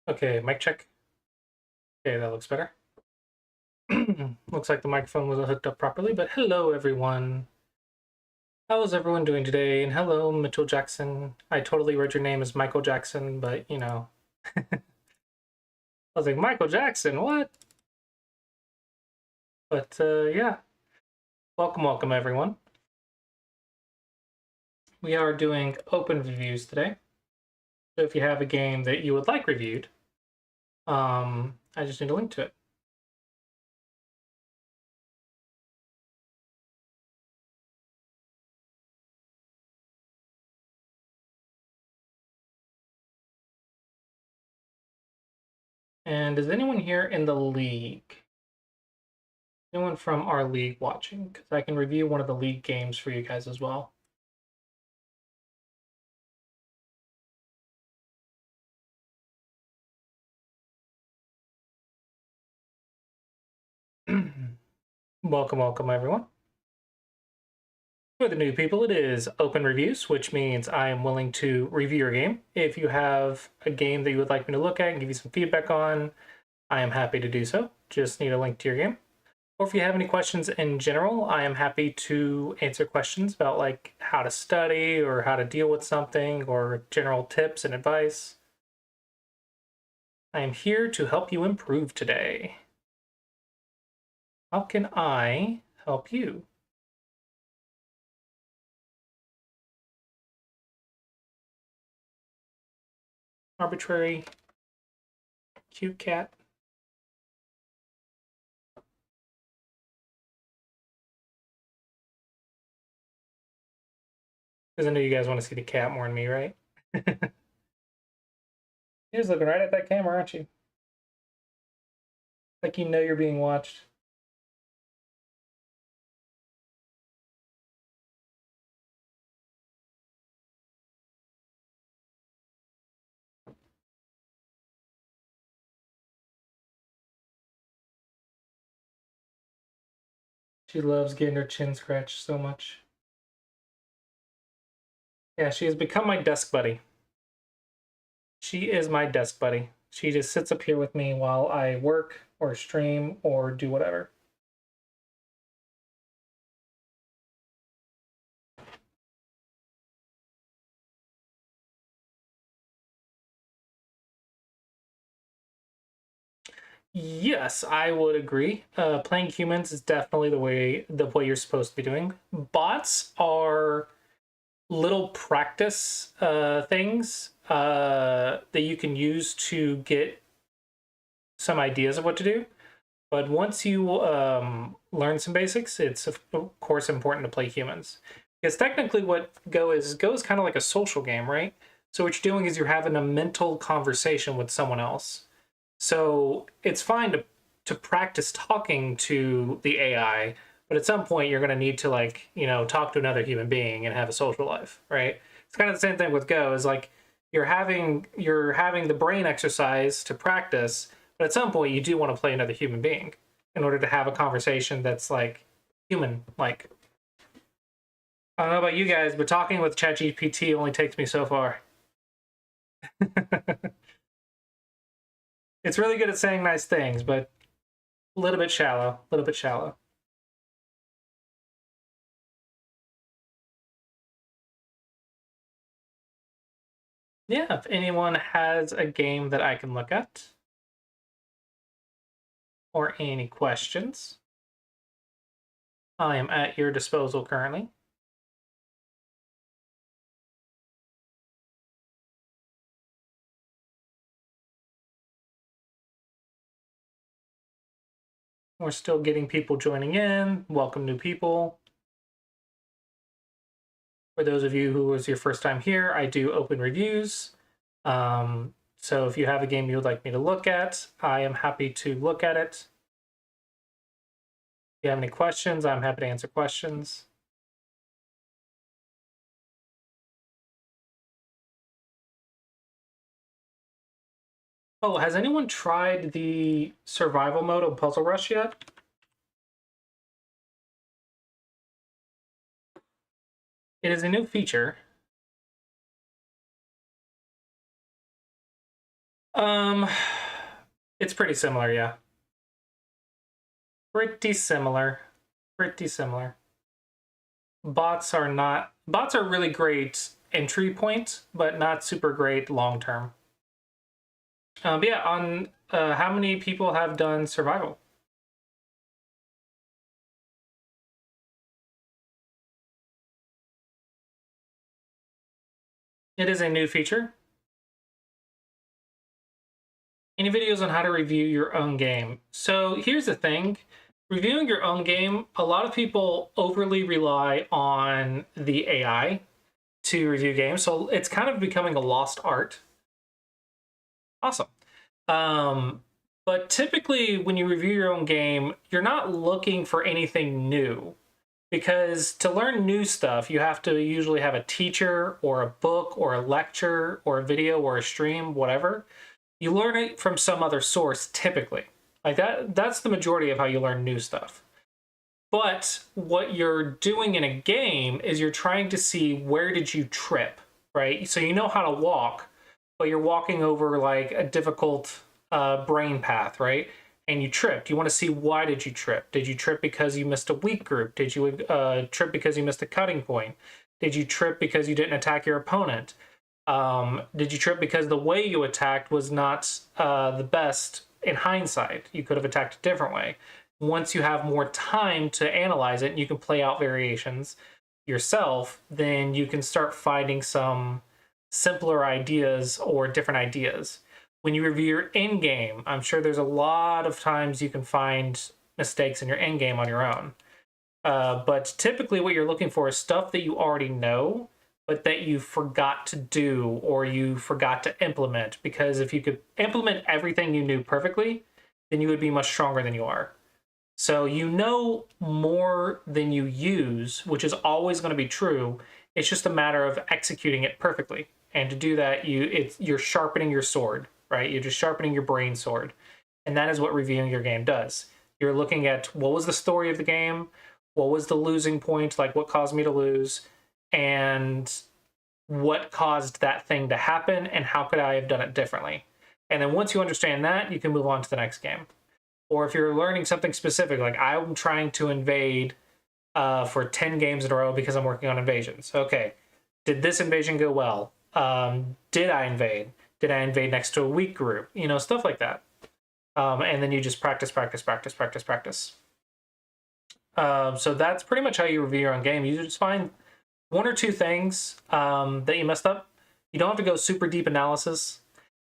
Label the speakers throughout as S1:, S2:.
S1: Okay, mic check. Okay, that looks better. Looks like the microphone wasn't hooked up properly, but hello everyone. How is everyone doing today? And hello, Mitchell Jackson. I totally read your name as Michael Jackson, but you know. I was like, Michael Jackson, what? But yeah, welcome everyone. We are doing open reviews today. So if you have a game that you would like reviewed, I just need a link to it. And is anyone here in the league? Anyone from our league watching? Because I can review one of the league games for you guys as well. welcome everyone. For the new people, it is open reviews, which means I am willing to review your game. If you have a game that you would like me to look at and give you some feedback on, I am happy to do so. Just need a link to your game. Or if you have any questions in general, I am happy to answer questions about like how to study or how to deal with something or general tips and advice. I am here to help you improve today. How can I help you? Arbitrary cute cat. Because I know you guys want to see the cat more than me, right? You're just looking right at that camera, aren't you? Like you know you're being watched. She loves getting her chin scratched so much. Yeah, she has become my desk buddy. She is my desk buddy. She just sits up here with me while I work or stream or do whatever. Yes, I would agree. Playing humans is definitely the way you're supposed to be doing. Bots are little practice things that you can use to get some ideas of what to do. But once you learn some basics, it's of course important to play humans. Because technically what Go is kind of like a social game, right? So what you're doing is you're having a mental conversation with someone else. So it's fine to practice talking to the AI, but at some point you're going to need to like, talk to another human being and have a social life, right? It's kind of the same thing with Go is like you're having the brain exercise to practice, but at some point you do want to play another human being in order to have a conversation that's like human like. I don't know about you guys, but talking with ChatGPT only takes me so far. It's really good at saying nice things, but a little bit shallow, a little bit shallow. Yeah, if anyone has a game that I can look at or any questions, I am at your disposal currently. We're still getting people joining in. Welcome, new people. For those of you who was your first time here, I do open reviews. So if you have a game you would like me to look at, I am happy to look at it. If you have any questions, I'm happy to answer questions. Oh, has anyone tried the survival mode of Puzzle Rush yet? It is a new feature. Um, it's pretty similar, yeah. Pretty similar. Pretty similar. Bots are really great entry point, but not super great long term. But yeah, on how many people have done survival? It is a new feature. Any videos on how to review your own game? So here's the thing. Reviewing your own game, a lot of people overly rely on the AI to review games. So it's kind of becoming a lost art. Awesome. Um, but typically, when you review your own game, you're not looking for anything new because to learn new stuff, you have to usually have a teacher or a book or a lecture or a video or a stream, whatever. You learn it from some other source typically. Like that's the majority of how you learn new stuff. But what you're doing in a game is you're trying to see where did you trip, right? So you know how to walk, but you're walking over like a difficult brain path, right? And you tripped. You want to see why did you trip? Did you trip because you missed a weak group? Did you trip because you missed a cutting point? Did you trip because you didn't attack your opponent? Did you trip because the way you attacked was not the best in hindsight? You could have attacked a different way. Once you have more time to analyze it and you can play out variations yourself, then you can start finding some simpler ideas or different ideas. When you review your end game, I'm sure there's a lot of times you can find mistakes in your end game on your own. But typically, what you're looking for is stuff that you already know, but that you forgot to do or you forgot to implement. Because if you could implement everything you knew perfectly, then you would be much stronger than you are. So you know more than you use, which is always going to be true. It's just a matter of executing it perfectly. And to do that, you're sharpening your sword, right? You're just sharpening your brain sword. And that is what reviewing your game does. You're looking at what was the story of the game, what was the losing point, like what caused me to lose, and what caused that thing to happen, and how could I have done it differently. And then once you understand that, you can move on to the next game. Or if you're learning something specific, like I'm trying to invade for 10 games in a row because I'm working on invasions. Okay, did this invasion go well? Did I invade? Did I invade next to a weak group? You know, stuff like that. And then you just practice, practice, practice, practice, practice. So that's pretty much how you review your own game. You just find one or two things that you messed up. You don't have to go super deep analysis.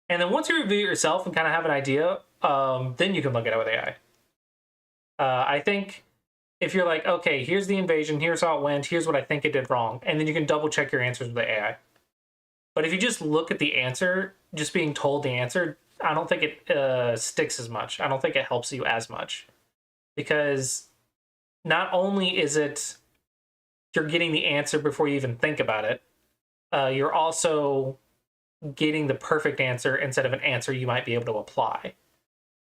S1: And then once you review it yourself and kind of have an idea, then you can look at it with AI. I think if you're like, okay, here's the invasion, here's how it went, here's what I think it did wrong, and then you can double check your answers with the AI. But if you just look at the answer, just being told the answer, I don't think it sticks as much. I don't think it helps you as much. Because not only is it you're getting the answer before you even think about it, you're also getting the perfect answer instead of an answer you might be able to apply.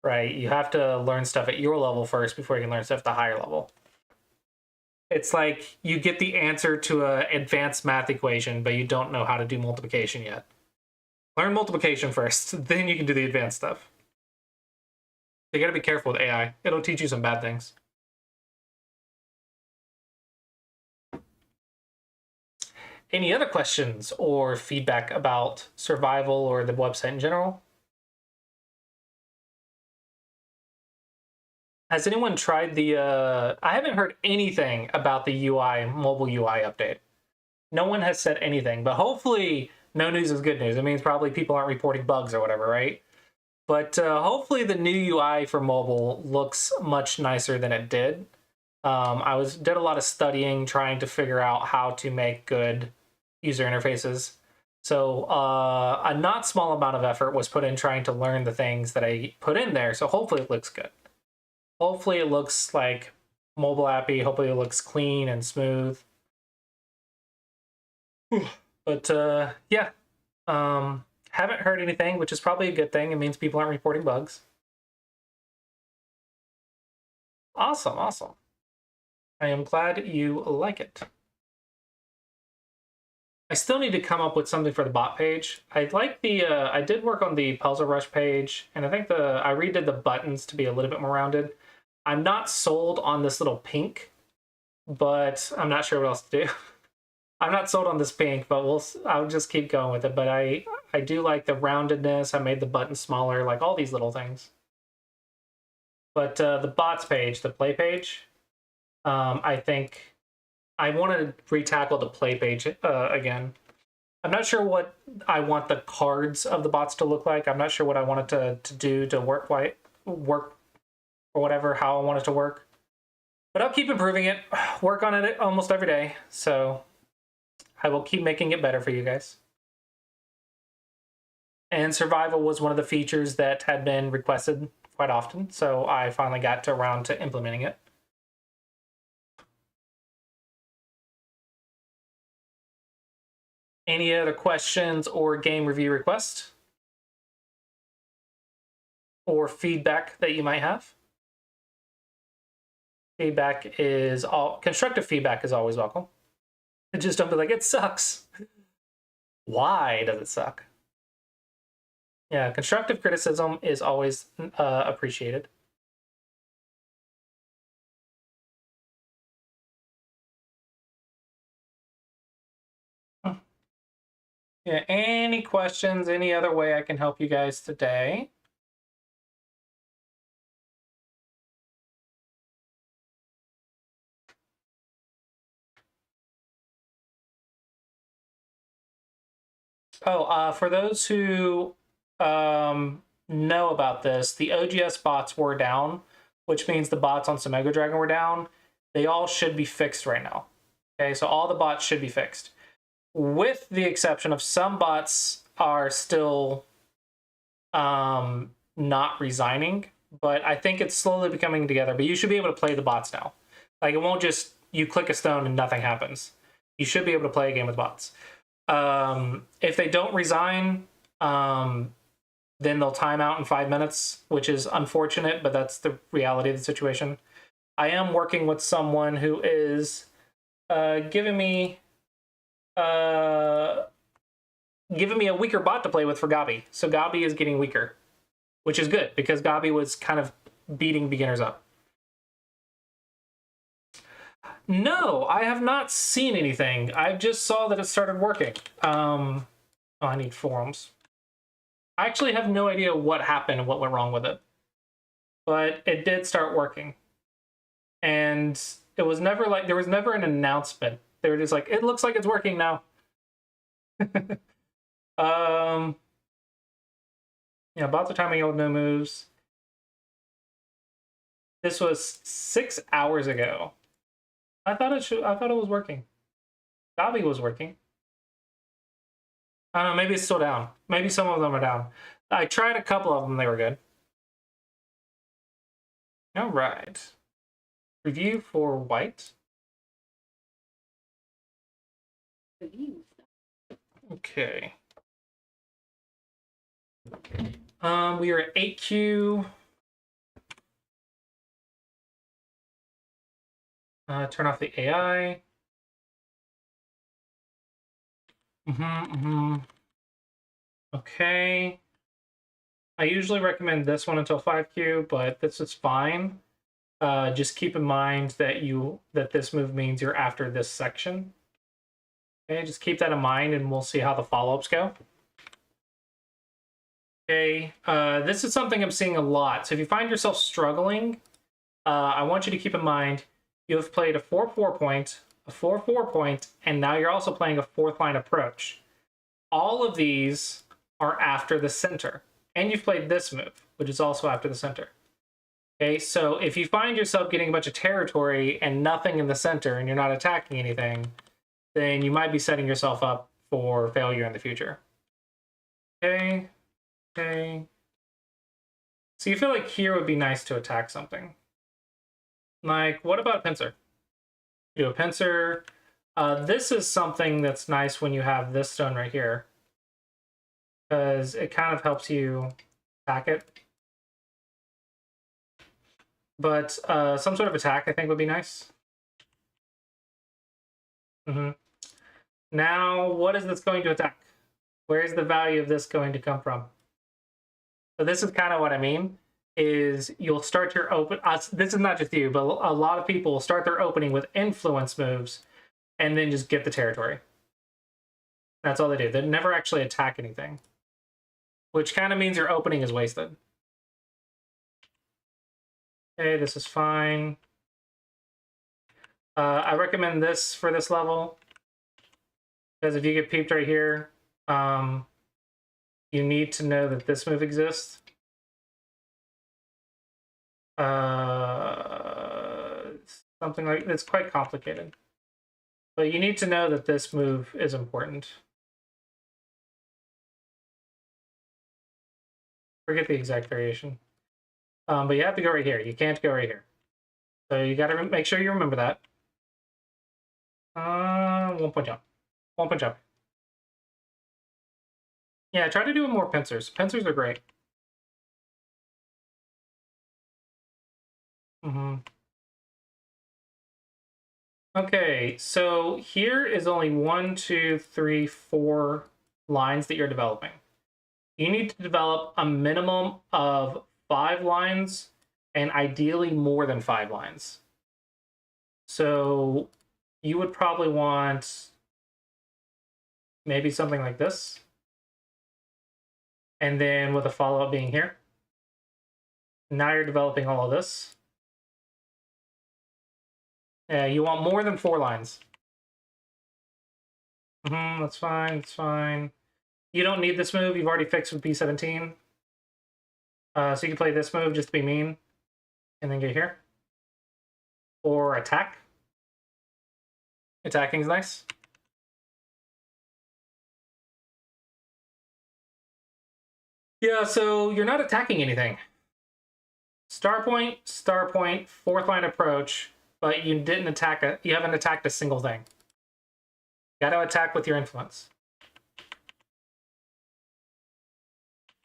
S1: Right? You have to learn stuff at your level first before you can learn stuff at the higher level. It's like you get the answer to an advanced math equation, but you don't know how to do multiplication yet. Learn multiplication first, then you can do the advanced stuff. You gotta be careful with AI. It'll teach you some bad things. Any other questions or feedback about survival or the website in general? Has anyone tried the I haven't heard anything about the UI, mobile UI update. No one has said anything, but hopefully no news is good news. It means probably people aren't reporting bugs or whatever, right? But hopefully the new UI for mobile looks much nicer than it did. Did a lot of studying trying to figure out how to make good user interfaces. So a not small amount of effort was put in trying to learn the things that I put in there. So hopefully it looks good. Hopefully it looks like mobile appy. Hopefully it looks clean and smooth. But yeah, haven't heard anything, which is probably a good thing. It means people aren't reporting bugs. Awesome, awesome. I am glad you like it. I still need to come up with something for the bot page. I like the I did work on the Puzzle Rush page, and I think I redid the buttons to be a little bit more rounded. I'm not sold on this little pink, but I'm not sure what else to do. I'm not sold on this pink, but I'll just keep going with it. But I do like the roundedness. I made the button smaller, like all these little things. But the bots page, the play page, I think I want to retackle the play page again. I'm not sure what I want the cards of the bots to look like. I'm not sure what I want it to do to work or whatever, how I want it to work. But I'll keep improving it, work on it almost every day. So I will keep making it better for you guys. And survival was one of the features that had been requested quite often, so I finally got around to implementing it. Any other questions or game review requests? Or feedback that you might have? Constructive feedback is always welcome. Just don't be like, it sucks. Why does it suck? Yeah, constructive criticism is always appreciated. Yeah, any questions? Any other way I can help you guys today? Oh, for those who know about this, the OGS bots were down, which means the bots on Samego Dragon were down. They all should be fixed right now. Okay, so all the bots should be fixed. With the exception of some bots are still not resigning, but I think it's slowly becoming together. But you should be able to play the bots now. Like, it won't just, you click a stone and nothing happens. You should be able to play a game with bots. If they don't resign, then they'll time out in 5 minutes, which is unfortunate, but that's the reality of the situation. I am working with someone who is giving me a weaker bot to play with for Gabi. So Gabi is getting weaker, which is good because Gabi was kind of beating beginners up. No, I have not seen anything. I just saw that it started working. Oh, I need forums. I actually have no idea what happened and what went wrong with it. But it did start working. And it was never like, there was never an announcement. They were just like, it looks like it's working now. Yeah, bots are timing out with no moves. This was 6 hours ago. I thought it was working. Gabi was working. I don't know, maybe it's still down. Maybe some of them are down. I tried a couple of them, they were good. All right. Review for white. Okay. We are at 8Q. Turn off the AI. Okay. I usually recommend this one until 5Q, but this is fine. Just keep in mind that this move means you're after this section. Okay, just keep that in mind and we'll see how the follow-ups go. Okay, this is something I'm seeing a lot. So if you find yourself struggling, I want you to keep in mind you have played a 4-4 point, a 4-4 point, and now you're also playing a 4th line approach. All of these are after the center. And you've played this move, which is also after the center. Okay, so if you find yourself getting a bunch of territory and nothing in the center and you're not attacking anything, then you might be setting yourself up for failure in the future. Okay, okay. So you feel like here would be nice to attack something. Like, what about a pincer? You do a pincer. This is something that's nice when you have this stone right here, because it kind of helps you attack it. But some sort of attack, I think, would be nice. Now, what is this going to attack? Where is the value of this going to come from? So this is kind of what I mean, is you'll start your open, this is not just you, but a lot of people will start their opening with influence moves and then just get the territory. That's all they do. They never actually attack anything, which kind of means your opening is wasted. Okay, this is fine. I recommend this for this level, because if you get peeped right here, you need to know that this move exists. Something like, it's quite complicated. But you need to know that this move is important. Forget the exact variation. But you have to go right here. You can't go right here. So you gotta make sure you remember that. 1 point jump. 1 point jump. Yeah, try to do more pincers. Pincers are great. Okay, so here is only 1, 2, 3, 4 lines that you're developing. You need to develop a minimum of 5 lines and ideally more than 5 lines. So you would probably want maybe something like this. And then with a follow-up being here. Now you're developing all of this. You want more than 4 lines. That's fine, that's fine. You don't need this move, you've already fixed with B17. So you can play this move just to be mean, and then get here. Or attack. Attacking's nice. Yeah, so you're not attacking anything. Star point, 4th line approach, but you didn't attack it. You haven't attacked a single thing. You got to attack with your influence.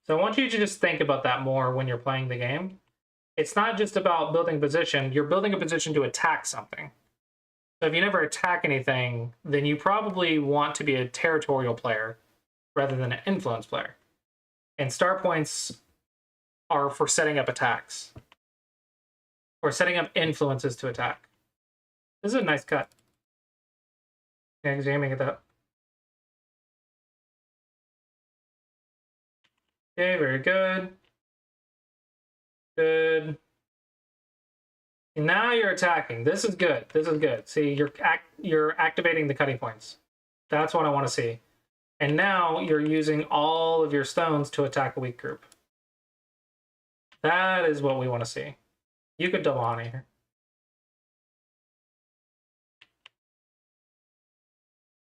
S1: So I want you to just think about that more when you're playing the game. It's not just about building position. You're building a position to attack something. So if you never attack anything, then you probably want to be a territorial player rather than an influence player. And star points are for setting up attacks. Or setting up influences to attack. This is a nice cut. Yeah, he's aiming at that. Okay, very good. Good. Now you're attacking. This is good. This is good. See, you're activating the cutting points. That's what I want to see. And now you're using all of your stones to attack a weak group. That is what we want to see. You could double honey here.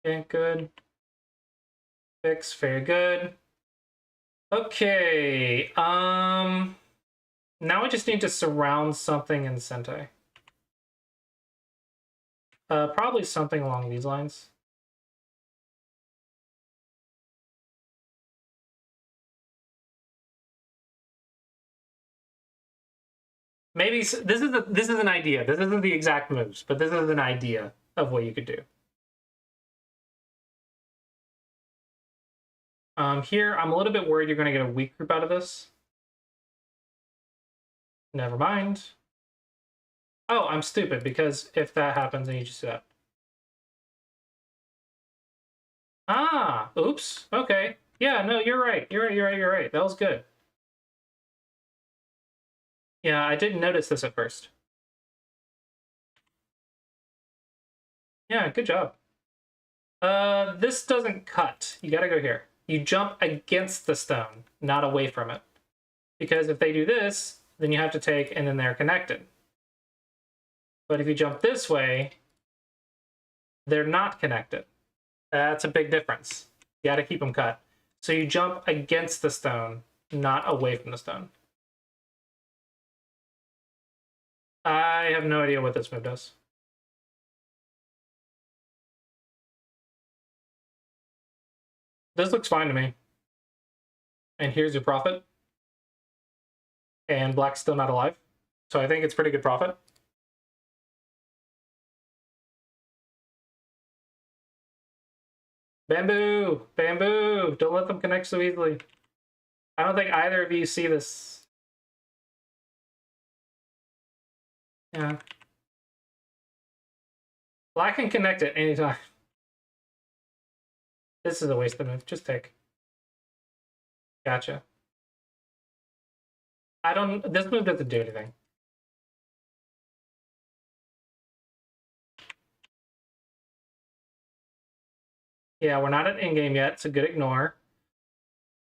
S1: Okay, good. Fix, very good. Okay, now we just need to surround something in Sente. Probably something along these lines. Maybe this is an idea. This isn't the exact moves, but this is an idea of what you could do. Here, I'm a little bit worried you're going to get a weak group out of this. Never mind. Oh, I'm stupid, because if that happens, then you just do that. Ah, oops. Okay. Yeah, no, you're right. You're right. That was good. Yeah, I didn't notice this at first. Yeah, good job. This doesn't cut. You gotta go here. You jump against the stone, not away from it. Because if they do this, then you have to take, and then they're connected. But if you jump this way, they're not connected. That's a big difference. You gotta keep them cut. So you jump against the stone, not away from the stone. I have no idea what this move does. This looks fine to me. And here's your profit. And black's still not alive. So I think it's pretty good profit. Bamboo! Bamboo! Don't let them connect so easily. I don't think either of you see this. Yeah. Black can connect it anytime. This is a waste of move. Just take. Gotcha. I don't... This move doesn't do anything. Yeah, we're not at in-game yet, so good ignore.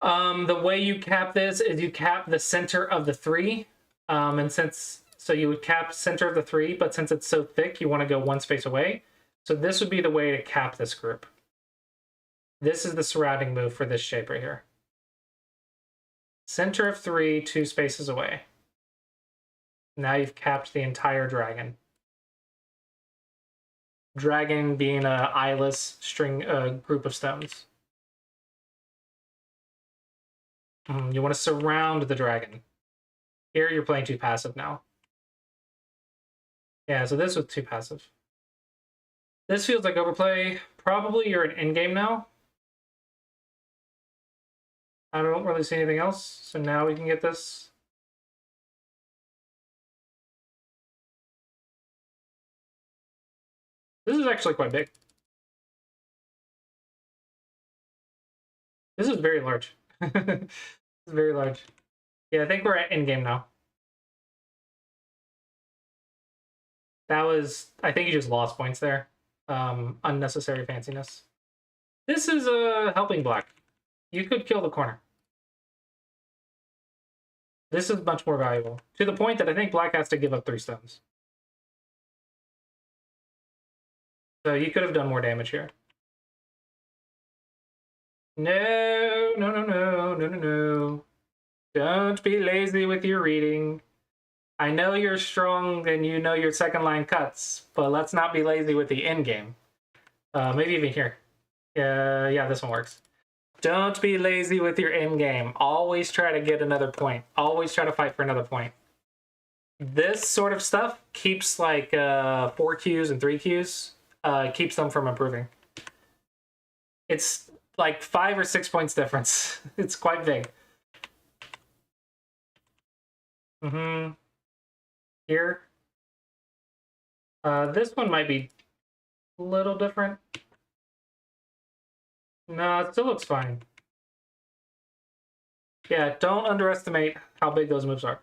S1: The way you cap this is you cap the center of the 3. And since... So you would cap center of the 3, but since it's so thick, you want to go one space away. So this would be the way to cap this group. This is the surrounding move for this shape right here. Center of 3, 2 spaces away. Now you've capped the entire dragon. Dragon being a eyeless string group of stones. You want to surround the dragon. Here you're playing 2 passive now. Yeah, so this was 2 passive. This feels like overplay. Probably you're in endgame now. I don't really see anything else, so now we can get this. This is actually quite big. This is very large. It's very large. Yeah, I think we're at endgame now. That was... I think you just lost points there. Unnecessary fanciness. This is helping black. You could kill the corner. This is much more valuable. To the point that I think black has to give up 3 stones. So you could have done more damage here. No, no, no, no, no, no, no. Don't be lazy with your reading. I know you're strong and you know your second line cuts, but let's not be lazy with the end game. Maybe even here. Yeah, this one works. Don't be lazy with your end game. Always try to get another point. Always try to fight for another point. This sort of stuff keeps like 4 Qs and 3 Qs. Keeps them from improving. It's like 5 or 6 points difference. It's quite big. Here. This one might be a little different. No, it still looks fine. Yeah, don't underestimate how big those moves are.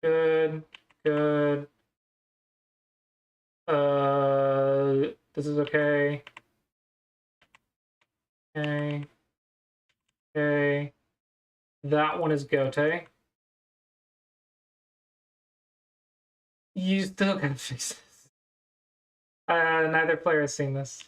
S1: Good, good. This is okay. Okay. Okay. That one is Gote. You still can fix this. Neither player has seen this.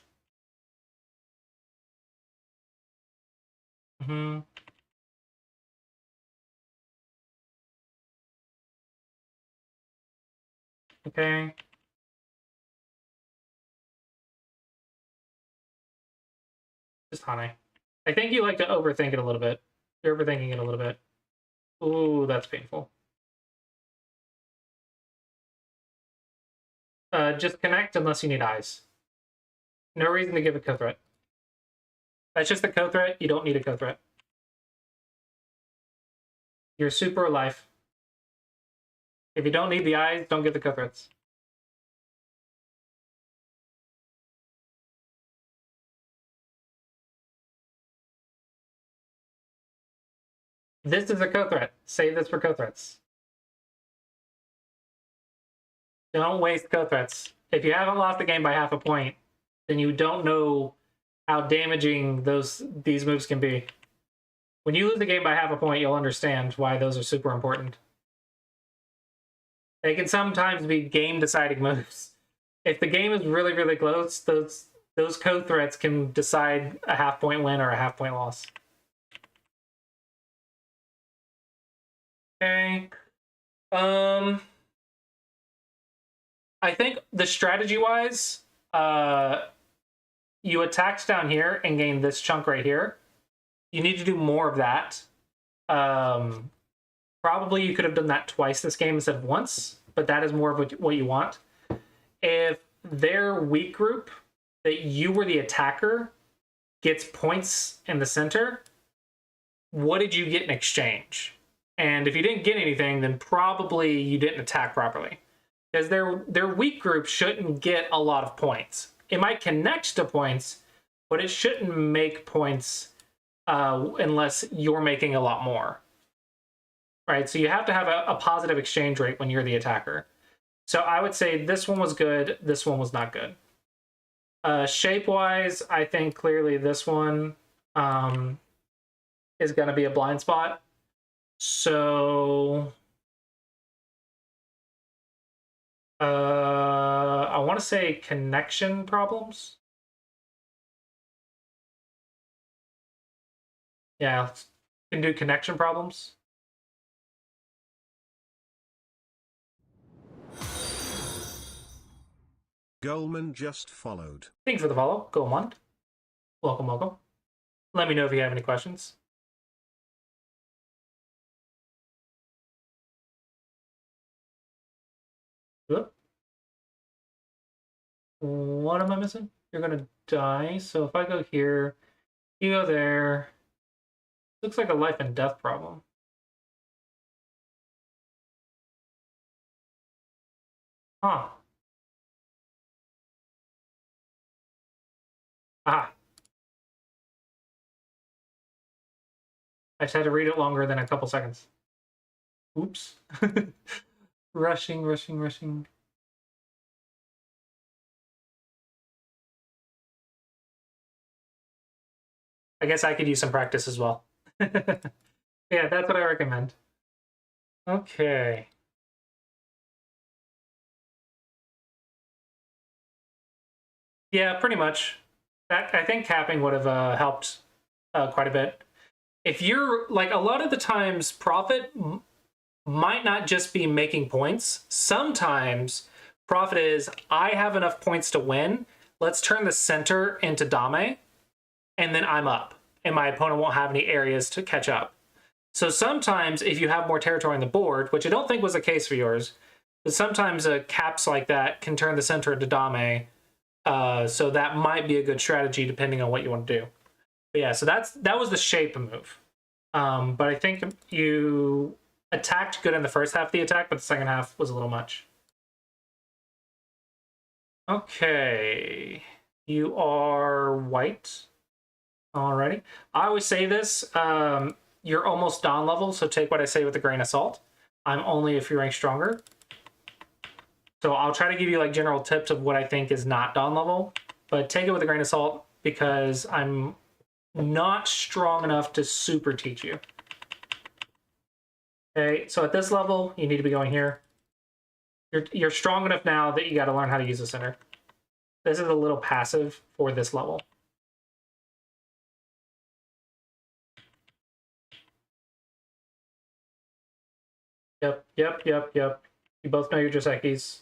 S1: Okay. Just Hane. I think you like to overthink it a little bit. You're overthinking it a little bit. Ooh, that's painful. Just connect unless you need eyes. No reason to give a co-threat. That's just a co-threat. You don't need a co-threat. You're super alive. If you don't need the eyes, don't give the co-threats. This is a co-threat. Save this for co-threats. Don't waste co-threats. If you haven't lost the game by half a point, then you don't know how damaging these moves can be. When you lose the game by half a point, you'll understand why those are super important. They can sometimes be game-deciding moves. If the game is really, really close, those co-threats can decide a half-point win or a half-point loss. Okay. I think the strategy-wise, you attacked down here and gained this chunk right here. You need to do more of that. Probably you could have done that twice this game instead of once, but that is more of what you want. If their weak group that you were the attacker gets points in the center, what did you get in exchange? And if you didn't get anything, then probably you didn't attack properly. Because their weak group shouldn't get a lot of points. It might connect to points, but it shouldn't make points unless you're making a lot more. Right? So you have to have a positive exchange rate when you're the attacker. So I would say this one was good, this one was not good. Shape-wise, I think clearly this one is going to be a blind spot. So I want to say connection problems. Yeah, can do connection problems.
S2: Goldman just followed.
S1: Thank you for the follow, Goldman. Welcome, welcome. Let me know if you have any questions. Whoop. What am I missing? You're gonna die. So if I go here, you go there. Looks like a life and death problem. Huh. Ah. I just had to read it longer than a couple seconds. Oops. Rushing, rushing, rushing. I guess I could use some practice as well. Yeah, that's what I recommend. Okay. Yeah, pretty much. That I think capping would have helped quite a bit. If you're like a lot of the times, profit might not just be making points. Sometimes profit is I have enough points to win. Let's turn the center into Dame, and then I'm up, and my opponent won't have any areas to catch up. So sometimes if you have more territory on the board, which I don't think was the case for yours, but sometimes caps like that can turn the center into Dame. So that might be a good strategy depending on what you want to do. But yeah, so that was the shape move. But I think you attacked good in the first half of the attack, but the second half was a little much. Okay, you are white. Alrighty. I always say this, you're almost Dawn level, so take what I say with a grain of salt. I'm only if you rank stronger. So I'll try to give you like general tips of what I think is not Dawn level, but take it with a grain of salt because I'm not strong enough to super teach you. Okay, so at this level, you need to be going here. You're strong enough now that you got to learn how to use the center. This is a little passive for this level. Yep, yep, yep, yep. You both know your Josekis.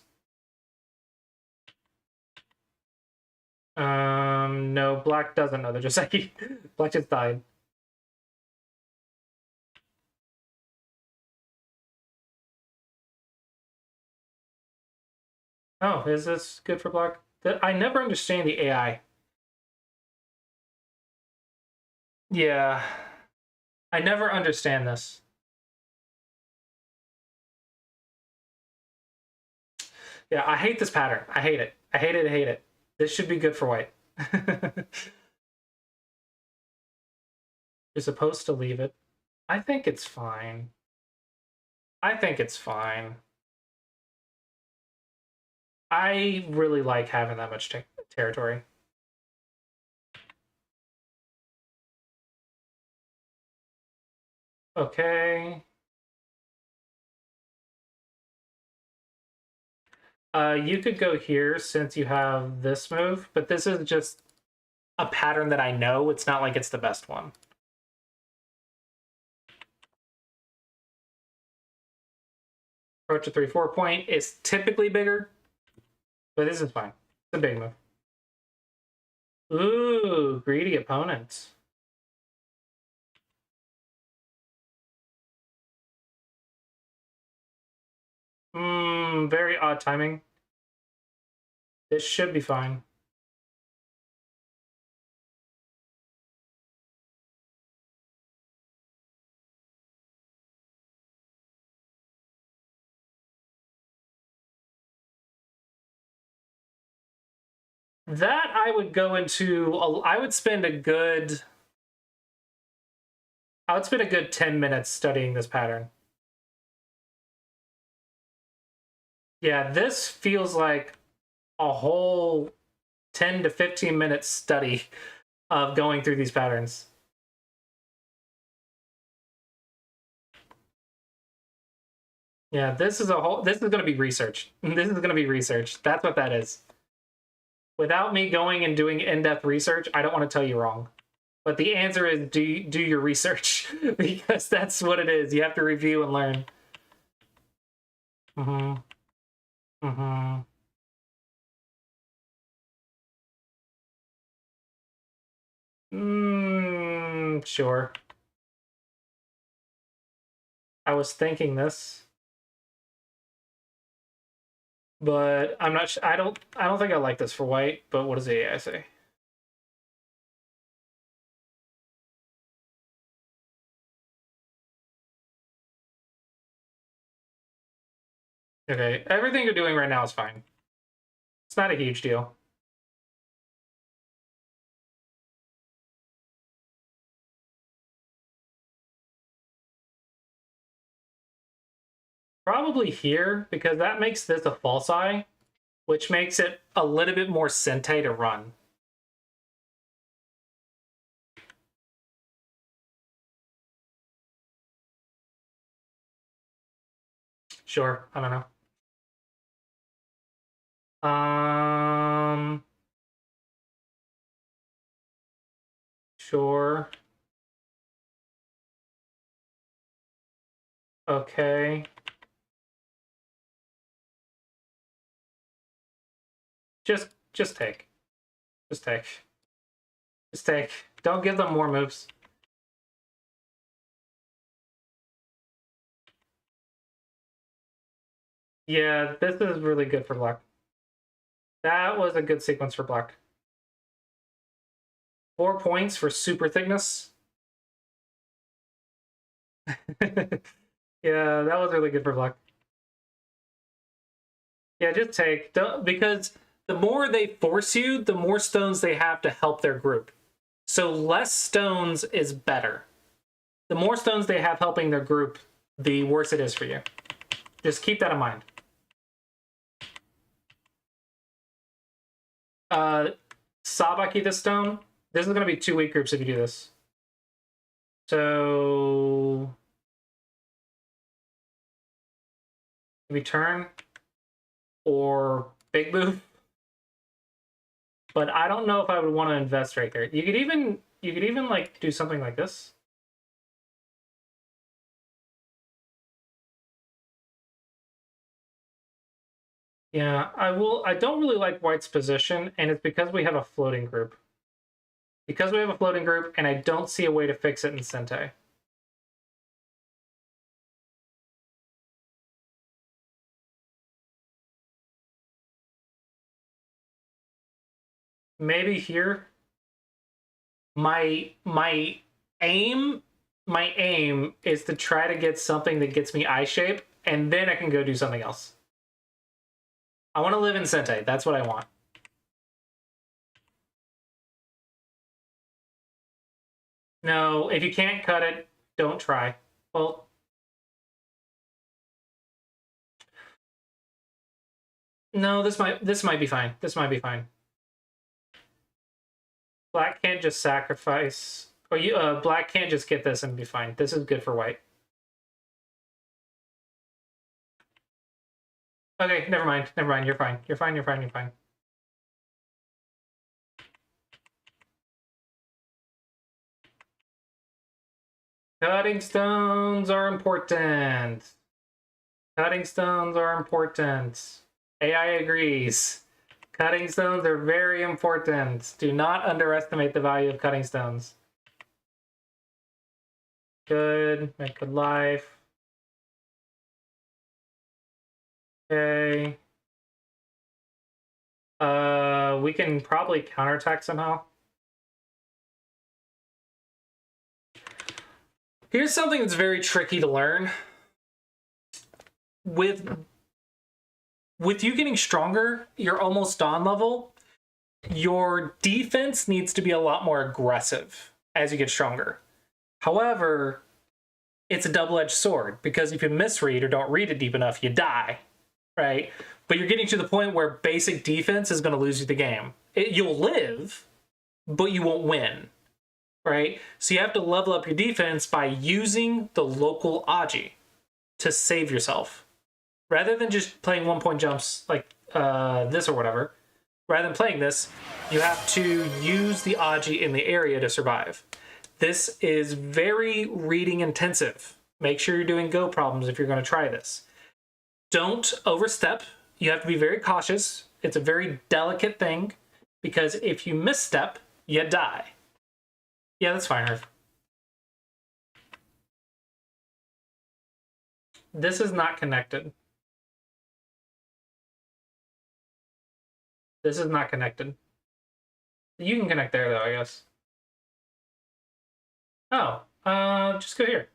S1: No, Black doesn't know the Joseki. Black just died. Oh, is this good for Black? I never understand the AI. Yeah, I never understand this. Yeah, I hate this pattern. I hate it. I hate it. I hate it. This should be good for white. You're supposed to leave it. I think it's fine. I think it's fine. I really like having that much territory. Okay. You could go here since you have this move, but this is just a pattern that I know. It's not like it's the best one. Approach a 3-4 point is typically bigger, but this is fine. It's a big move. Ooh, greedy opponent. Very odd timing. This should be fine. That I would go into, I would spend a good 10 minutes studying this pattern. Yeah, this feels like a whole 10 to 15 minute study of going through these patterns. Yeah, this is going to be research. This is going to be research. That's what that is. Without me going and doing in-depth research, I don't want to tell you wrong. But the answer is do your research because that's what it is. You have to review and learn. Mm-hmm. Mm-hmm. Sure. I was thinking this, but I'm not. I don't think I like this for white. But what does the AI say? Okay, everything you're doing right now is fine. It's not a huge deal. Probably here, because that makes this a false eye, which makes it a little bit more Sente to run. Sure, I don't know. Sure. Okay. Just take. Just take. Just take. Don't give them more moves. Yeah, this is really good for black. That was a good sequence for black. 4 points for super thickness. Yeah, that was really good for black. Yeah, just take. Because the more they force you, the more stones they have to help their group. So less stones is better. The more stones they have helping their group, the worse it is for you. Just keep that in mind. Sabaki the stone. This is going to be 2 weak groups if you do this. So maybe turn or big move. But I don't know if I would want to invest right there. You could even like do something like this. Yeah, I don't really like white's position, and it's because we have a floating group. Because we have a floating group, and I don't see a way to fix it in Sente. Maybe here. My aim is to try to get something that gets me eye shape, and then I can go do something else. I want to live in Sente. That's what I want. No, if you can't cut it, don't try. Well, no, this might be fine. This might be fine. Black can't just sacrifice, or black can't just get this and be fine. This is good for white. Okay, never mind. Never mind. You're fine. You're fine. You're fine. You're fine. Cutting stones are important. Cutting stones are important. AI agrees. Cutting stones are very important. Do not underestimate the value of cutting stones. Good. Make good life. Okay. We can probably counterattack somehow. Here's something that's very tricky to learn. With you getting stronger, you're almost dawn level. your defense needs to be a lot more aggressive as you get stronger. However, it's a double-edged sword, because if you misread or don't read it deep enough, you die, right? But you're getting to the point where basic defense is going to lose you the game. You'll live, but you won't win, right? So you have to level up your defense by using the local Aji to save yourself. Rather than just playing 1-point jumps like this or whatever, rather than playing this, you have to use the Aji in the area to survive. This is very reading intensive. Make sure you're doing Go problems if you're going to try this. Don't overstep. You have to be very cautious. It's a very delicate thing, because if you misstep, you die. Yeah, that's fine, Irv. This is not connected. This is not connected. You can connect there, though, I guess. Oh, just go here.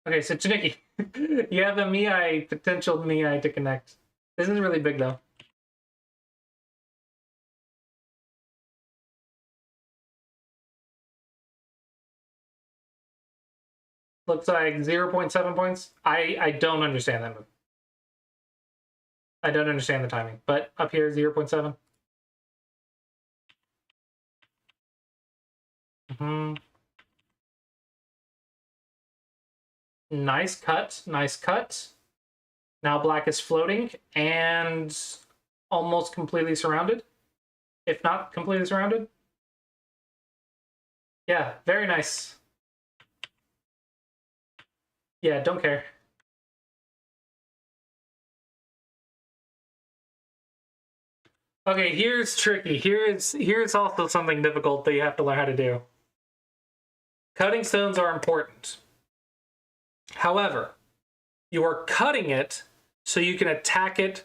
S1: Okay, so Chiniki, you have the Miai, potential Miai to connect. This is really big, though. Looks like 0.7 points. I don't understand that move. I don't understand the timing, but up here, 0.7. Nice cut, nice cut. Now black is floating and almost completely surrounded, if not completely surrounded. Yeah, very nice. Yeah, don't care. Okay, here's tricky. Here's also something difficult that you have to learn how to do. Cutting stones are important. However, you are cutting it so you can attack it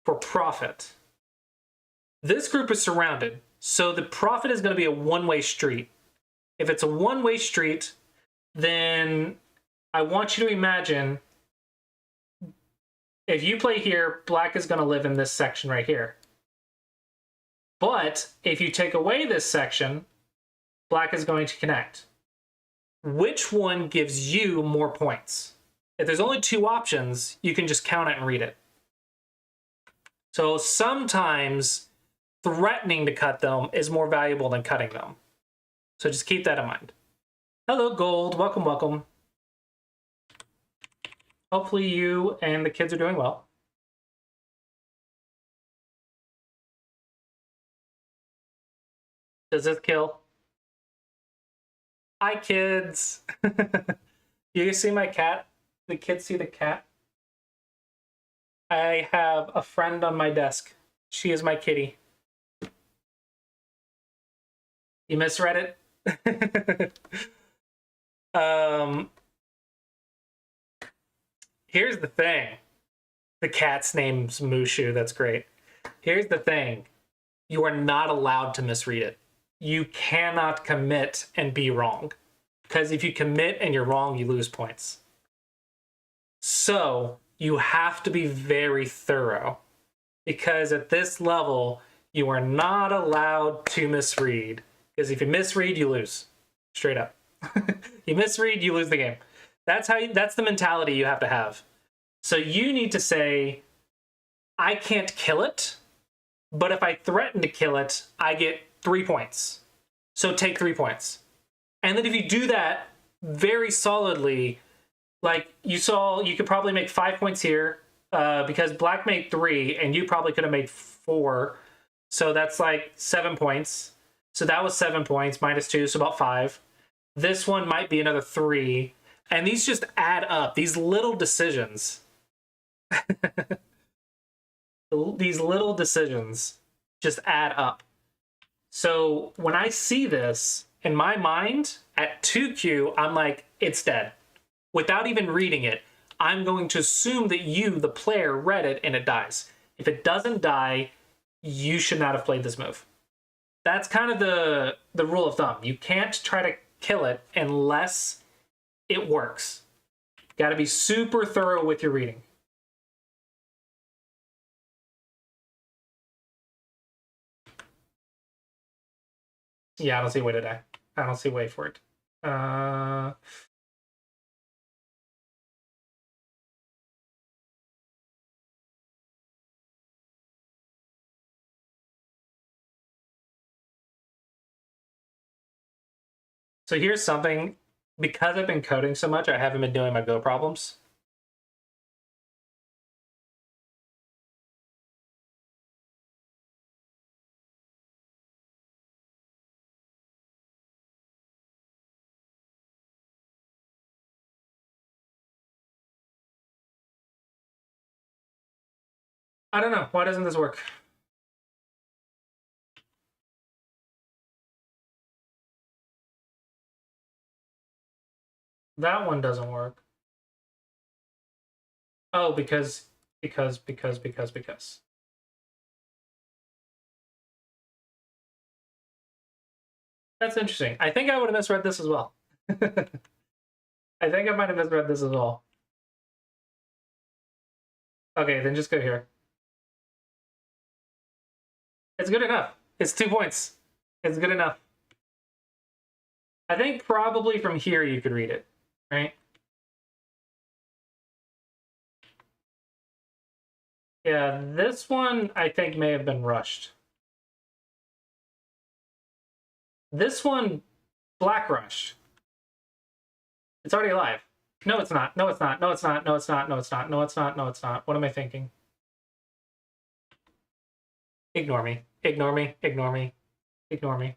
S1: for profit. This group is surrounded, so the profit is going to be a one-way street. If it's a one-way street, then I want you to imagine, if you play here, black is going to live in this section right here. But if you take away this section, black is going to connect. Which one gives you more points? If there's only two options, you can just count it and read it. So sometimes threatening to cut them is more valuable than cutting them. So just keep that in mind. Hello, Gold. Welcome, welcome. Hopefully you and the kids are doing well. Does this kill? Hi, kids. You see my cat? The kids see the cat? I have a friend on my desk. She is my kitty. You misread it? Here's the thing. The cat's name's Mushu. That's great. Here's the thing. You are not allowed to misread it. You cannot commit and be wrong. Because if you commit and you're wrong, you lose points. So you have to be very thorough. Because at this level, you are not allowed to misread. Because if you misread, you lose. Straight up. You misread, you lose the game. That's the mentality you have to have. So you need to say, I can't kill it, but if I threaten to kill it, I get 3 points. So take 3 points. And then if you do that very solidly, like you saw, you could probably make 5 points here because black made 3 and you probably could have made 4. So that's like 7 points. So that was 7 points minus 2, so about 5. This one might be another 3. And these just add up. These little decisions. These little decisions just add up. So when I see this, in my mind, at 2Q, I'm like, it's dead. Without even reading it, I'm going to assume that you, the player, read it and it dies. If it doesn't die, you should not have played this move. That's kind of the rule of thumb. You can't try to kill it unless it works. Got to be super thorough with your reading. Yeah, I don't see a way to die. I don't see a way for it. So here's something. Because I've been coding so much, I haven't been doing my Go problems. I don't know. Why doesn't this work? That one doesn't work. Oh, because. That's interesting. I think I would have misread this as well. I think I might have misread this as well. Okay, then just go here. It's good enough. It's 2 points. It's good enough. I think probably from here you could read it, right? Yeah, this one I think may have been rushed. This one, black rushed. It's already alive. No, it's not. No, it's not. No, it's not. No, it's not. No, it's not. No, it's not. No, it's not. What am I thinking? Ignore me. Ignore me. Ignore me. Ignore me.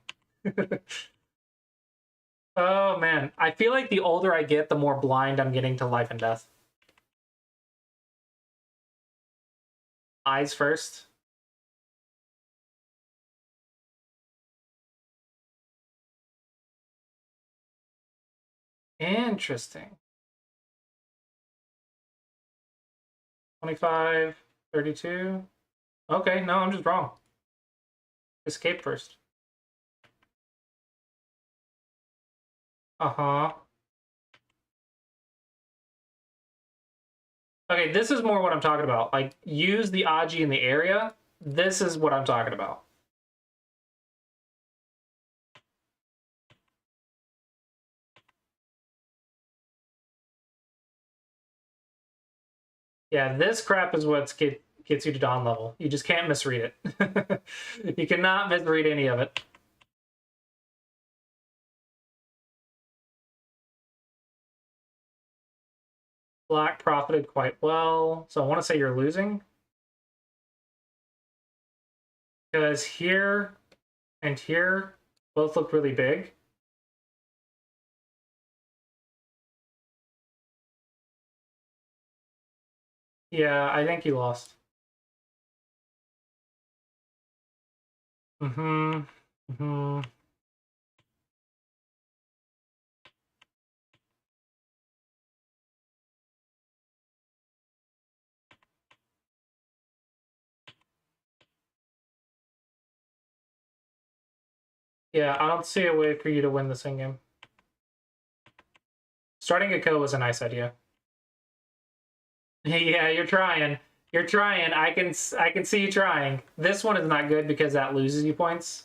S1: Oh, man. I feel like the older I get, the more blind I'm getting to life and death. Eyes first. Interesting. 25, 32. Okay, no, I'm just wrong. Escape first. Uh-huh. Okay, this is more what I'm talking about. Like, use the Aji in the area. This is what I'm talking about. Yeah, this crap is what gets you to Dawn level. You just can't misread it. You cannot misread any of it. Black profited quite well. So I want to say you're losing. Because here and here both look really big. Yeah, I think you lost. Mm-hmm. Mm-hmm. Yeah, I don't see a way for you to win this in-game. Starting a kill was a nice idea. Yeah, you're trying. You're trying. I can see you trying. This one is not good because that loses you points.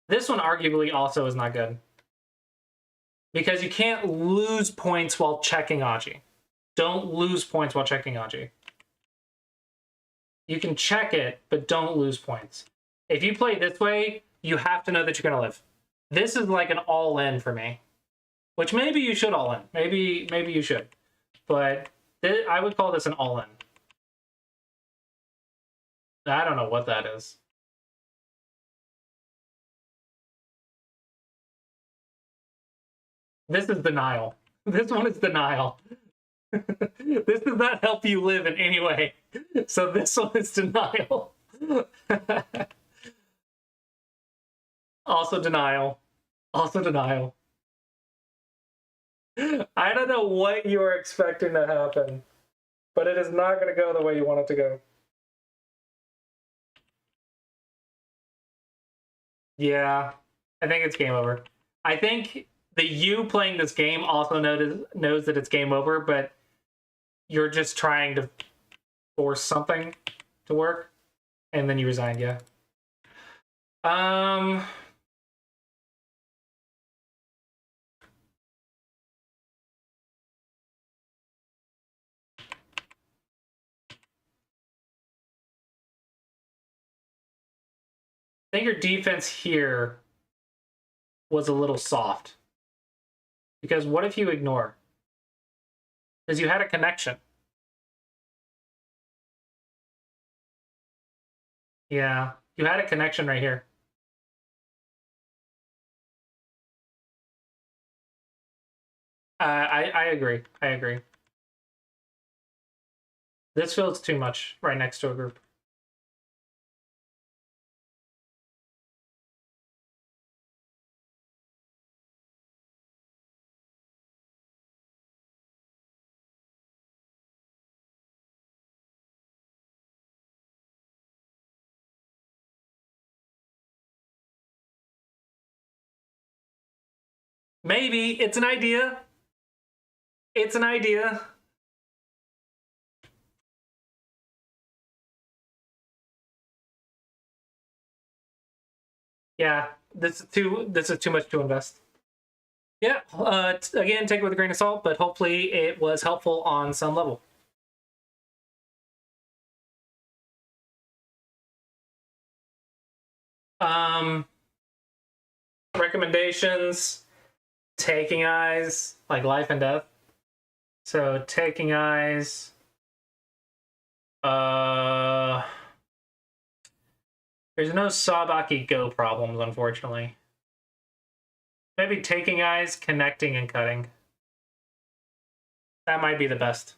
S1: This one arguably also is not good. Because you can't lose points while checking Aji. Don't lose points while checking Aji. You can check it, but don't lose points. If you play this way, you have to know that you're going to live. This is like an all-in for me. Which maybe you should all-in. Maybe you should. But I would call this an all-in. I don't know what that is. This is denial. This one is denial. This does not help you live in any way. So this one is denial. Also denial. Also denial. I don't know what you are expecting to happen, but it is not going to go the way you want it to go. Yeah, I think it's game over. I think the you playing this game also knows that it's game over, but you're just trying to force something to work, and then you resigned. Yeah. I think your defense here was a little soft. Because what if you ignore? Because you had a connection. Yeah, you had a connection right here. I agree. I agree. This feels too much right next to a group. Maybe it's an idea. It's an idea. Yeah, this is too much to invest. Yeah, again, take it with a grain of salt, but hopefully it was helpful on some level. Recommendations, taking eyes, like life and death. So taking eyes, there's no Sabaki Go problems, unfortunately. Maybe taking eyes, connecting, and cutting. That might be the best.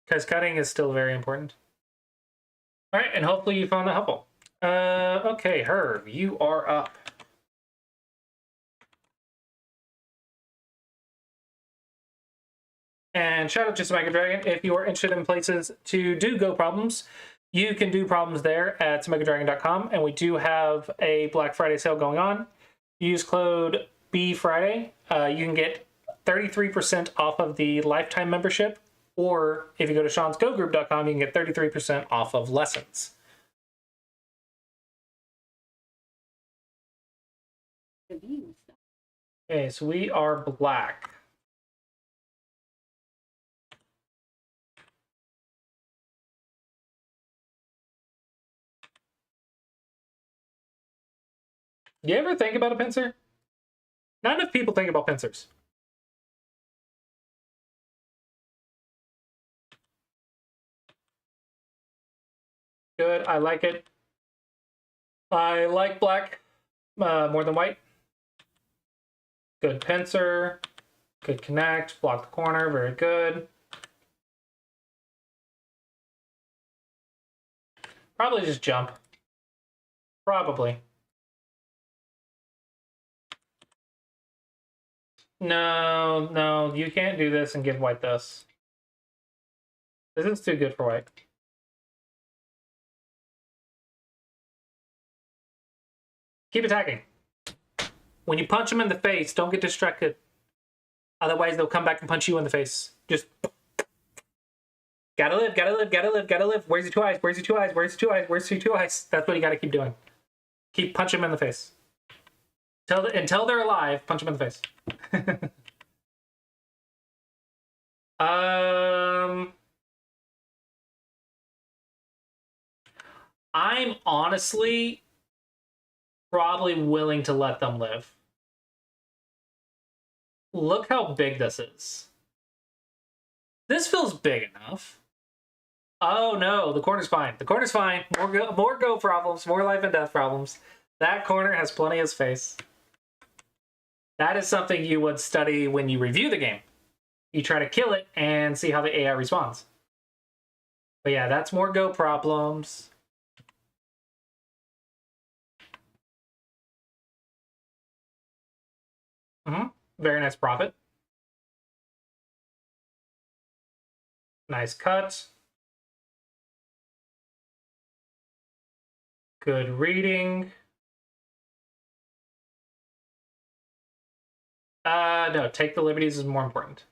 S1: Because cutting is still very important. All right, and hopefully you found that helpful. Okay, Herb, you are up. And shout out to Samaka Dragon. If you are interested in places to do Go problems, you can do problems there at SamakaDragon.com. And we do have a Black Friday sale going on. Use code BFriday. You can get 33% off of the lifetime membership. Or if you go to Sean'sGoGroup.com, you can get 33% off of lessons. Okay, so we are black. You ever think about a pincer? Not enough people think about pincers. Good, I like it. I like black more than white. Good pincer. Good connect. Block the corner. Very good. Probably just jump. Probably. No, no, you can't do this and give white this. This is too good for white. Keep attacking. When you punch them in the face, don't get distracted. Otherwise, they'll come back and punch you in the face. Just gotta live, gotta live, gotta live, gotta live. Where's your two eyes? Where's your two eyes? Where's your two eyes? Where's your two eyes? That's what you gotta keep doing. Keep punching them in the face. Until they're alive, punch them in the face. I'm honestly probably willing to let them live. Look how big this is. This feels big enough. Oh no, the corner's fine. The corner's fine. More go problems, more life and death problems. That corner has plenty of space. That is something you would study when you review the game. You try to kill it and see how the AI responds. But yeah, that's more go problems. Very nice profit. Nice cut. Good reading. No, take the liberties is more important.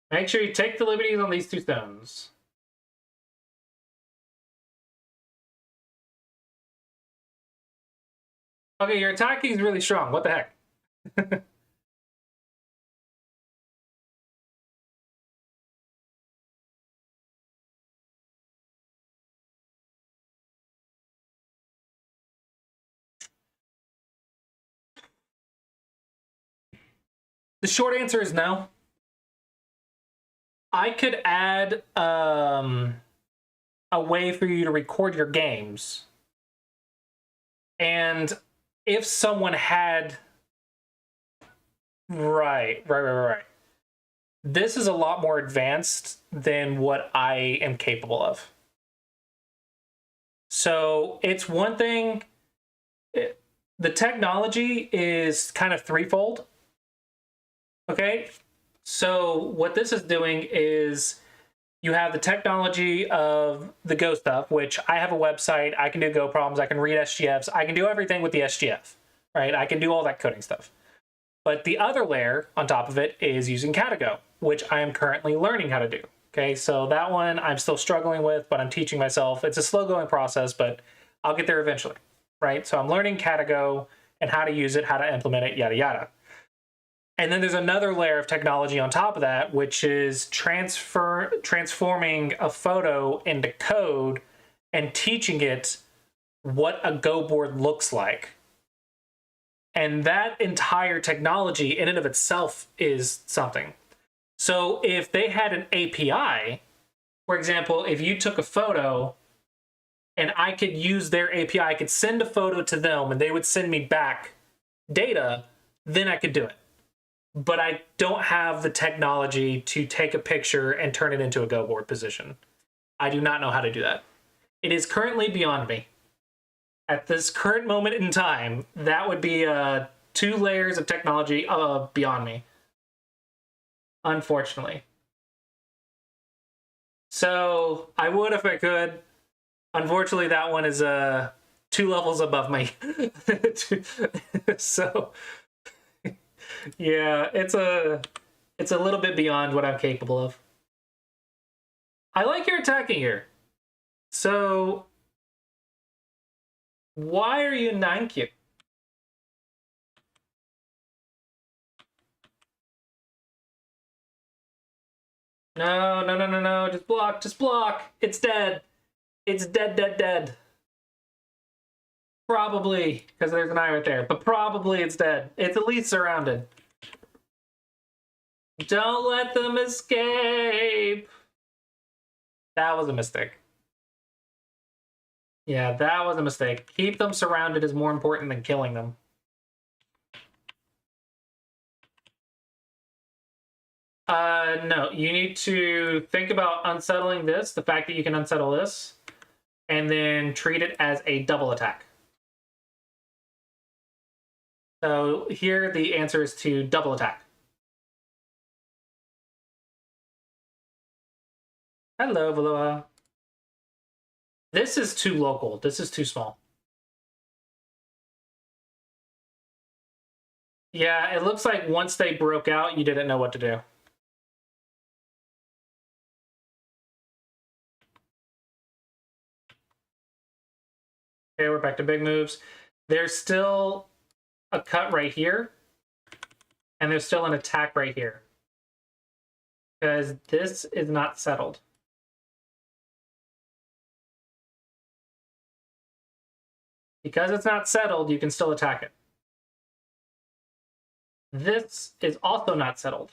S1: Make sure you take the liberties on these 2 stones. Okay, your attacking is really strong. What the heck? The short answer is no. I could add a way for you to record your games. And if someone had... Right. This is a lot more advanced than what I am capable of. So it's one thing... The technology is kind of threefold. Okay? So what this is doing is you have the technology of the Go stuff, which I have a website, I can do Go problems, I can read SGFs, I can do everything with the SGF, right? I can do all that coding stuff. But the other layer on top of it is using Catago, which I am currently learning how to do. Okay, so that one I'm still struggling with, but I'm teaching myself. It's a slow going process, but I'll get there eventually, right? So I'm learning Catago and how to use it, how to implement it, yada, yada. And then there's another layer of technology on top of that, which is transforming a photo into code and teaching it what a Go board looks like. And that entire technology in and of itself is something. So if they had an API, for example, if you took a photo and I could use their API, I could send a photo to them and they would send me back data, then I could do it. But I don't have the technology to take a picture and turn it into a Go board position. I do not know how to do that. It is currently beyond me. At this current moment in time, that would be 2 layers of technology beyond me. Unfortunately. So I would if I could. Unfortunately, that one is 2 levels above me. So... yeah, it's a little bit beyond what I'm capable of. I like your attacking here. So why are you 9Q? No. Just block. Just block. It's dead. It's dead. Probably, because there's an eye right there. But probably it's dead. It's at least surrounded. Don't let them escape. That was a mistake. Yeah, that was a mistake. Keep them surrounded is more important than killing them. No, you need to think about unsettling this, the fact that you can unsettle this, and then treat it as a double attack. So here the answer is to double attack. Hello, Valoa. This is too local. This is too small. Yeah, it looks like once they broke out, you didn't know what to do. Okay, we're back to big moves. There's still a cut right here, and there's still an attack right here. Because this is not settled. Because it's not settled, you can still attack it. This is also not settled.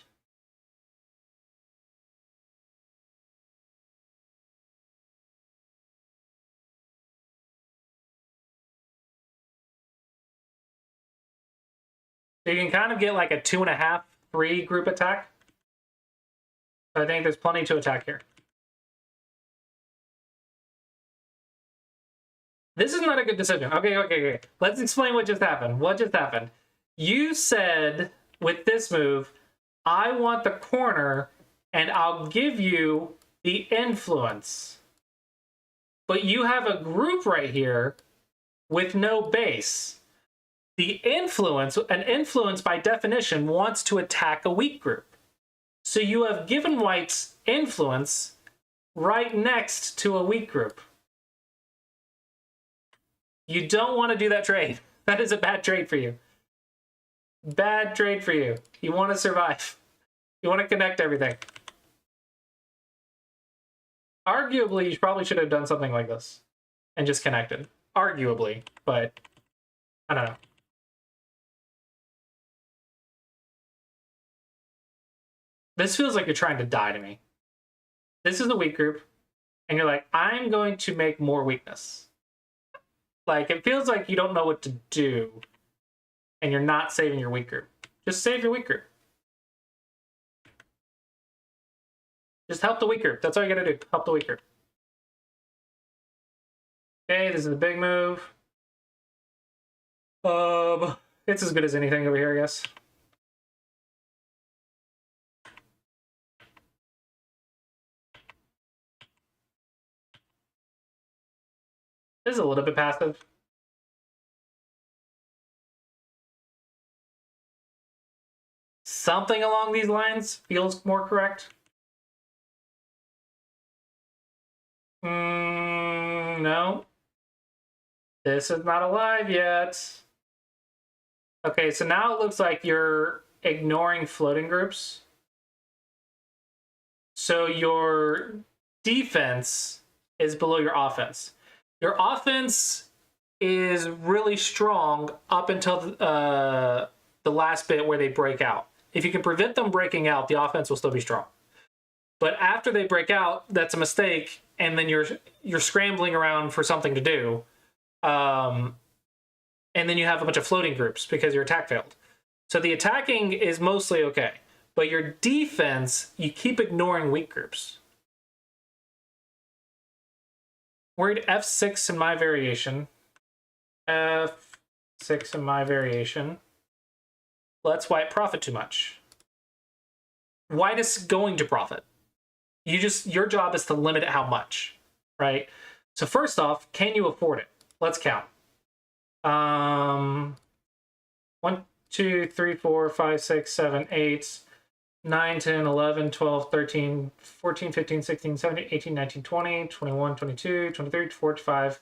S1: So you can kind of get like a 2.5, 3 group attack. So I think there's plenty to attack here. This is not a good decision. Okay. Let's explain what just happened. What just happened? You said, with this move, I want the corner, and I'll give you the influence. But you have a group right here with no base. The influence, an influence by definition, wants to attack a weak group. So you have given white's influence right next to a weak group. You don't want to do that trade. That is a bad trade for you. Bad trade for you. You want to survive. You want to connect everything. Arguably, you probably should have done something like this and just connected. Arguably, but I don't know. This feels like you're trying to die to me. This is a weak group, and you're like, I'm going to make more weakness. Like, it feels like you don't know what to do, and you're not saving your weak group. Just save your weak group. Just help the weak group. That's all you gotta do. Help the weak group. Okay, this is the big move. It's as good as anything over here, I guess. This is a little bit passive. Something along these lines feels more correct. No. This is not alive yet. Okay, so now it looks like you're ignoring floating groups. So your defense is below your offense. Your offense is really strong up until the last bit where they break out. If you can prevent them breaking out, the offense will still be strong. But after they break out, that's a mistake, and then you're scrambling around for something to do. And then you have a bunch of floating groups because your attack failed. So the attacking is mostly okay. But your defense, you keep ignoring weak groups. Worried F6 in my variation. F6 in my variation. Let's white profit too much. White is going to profit. Your job is to limit it how much, right? So first off, can you afford it? Let's count. 1, 2, 3, 4, 5, 6, 7, 8, 9, 10, 11, 12, 13, 14, 15, 16, 17, 18, 19, 20, 21, 22, 23, 24, 25,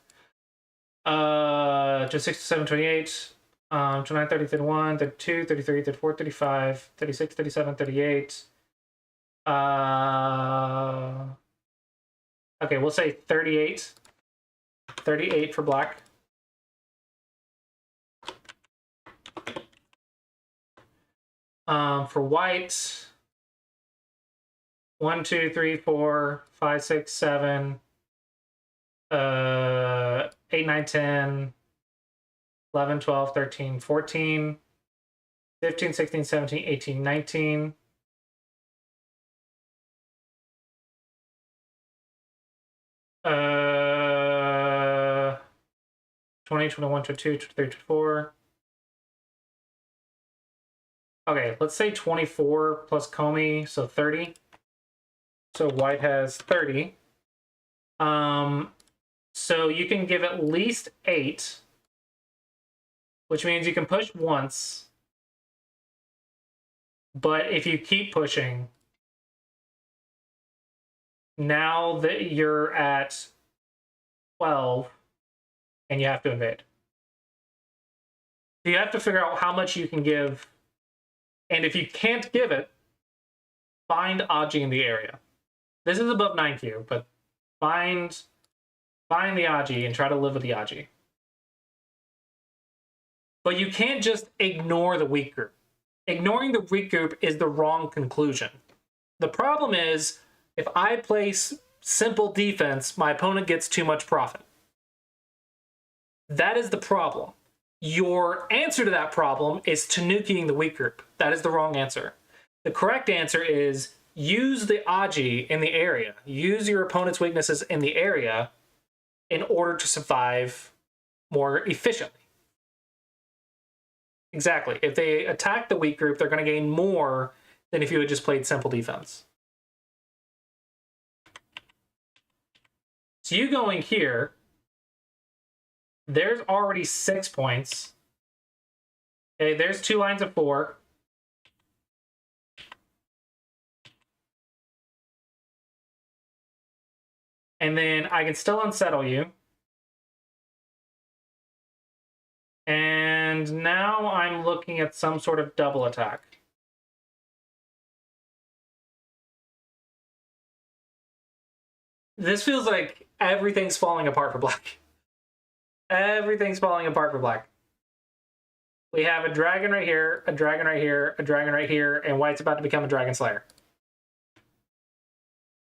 S1: 26, 27, 28, 29, 30, 31, 32, 33, 34, 35, 36, 37, 38. Okay, we'll say 38. 38 for black. For white, 1, 2, 3, 4, 5, 6, 7, 8, 9, 10, 11, 12, 13, 14, 15, 16, 17, 18, 19. Uh, 20, 21, 22, 23, 24. Okay, let's say 24 plus Comey, so 30. So white has 30. So you can give at least 8, which means you can push once. But if you keep pushing, now that you're at 12, and you have to invade. So you have to figure out how much you can give. And if you can't give it, find Aji in the area. This is above 9Q, but find the Aji and try to live with the Aji. But you can't just ignore the weak group. Ignoring the weak group is the wrong conclusion. The problem is, if I place simple defense, my opponent gets too much profit. That is the problem. Your answer to that problem is tanukiing the weak group. That is the wrong answer. The correct answer is use the Aji in the area. Use your opponent's weaknesses in the area in order to survive more efficiently. Exactly. If they attack the weak group, they're going to gain more than if you had just played simple defense. So you going here, there's already 6 points. Okay, there's 2 lines of 4. And then I can still unsettle you. And now I'm looking at some sort of double attack. This feels like everything's falling apart for black. Everything's falling apart for black. We have a dragon right here, a dragon right here, a dragon right here, and white's about to become a dragon slayer.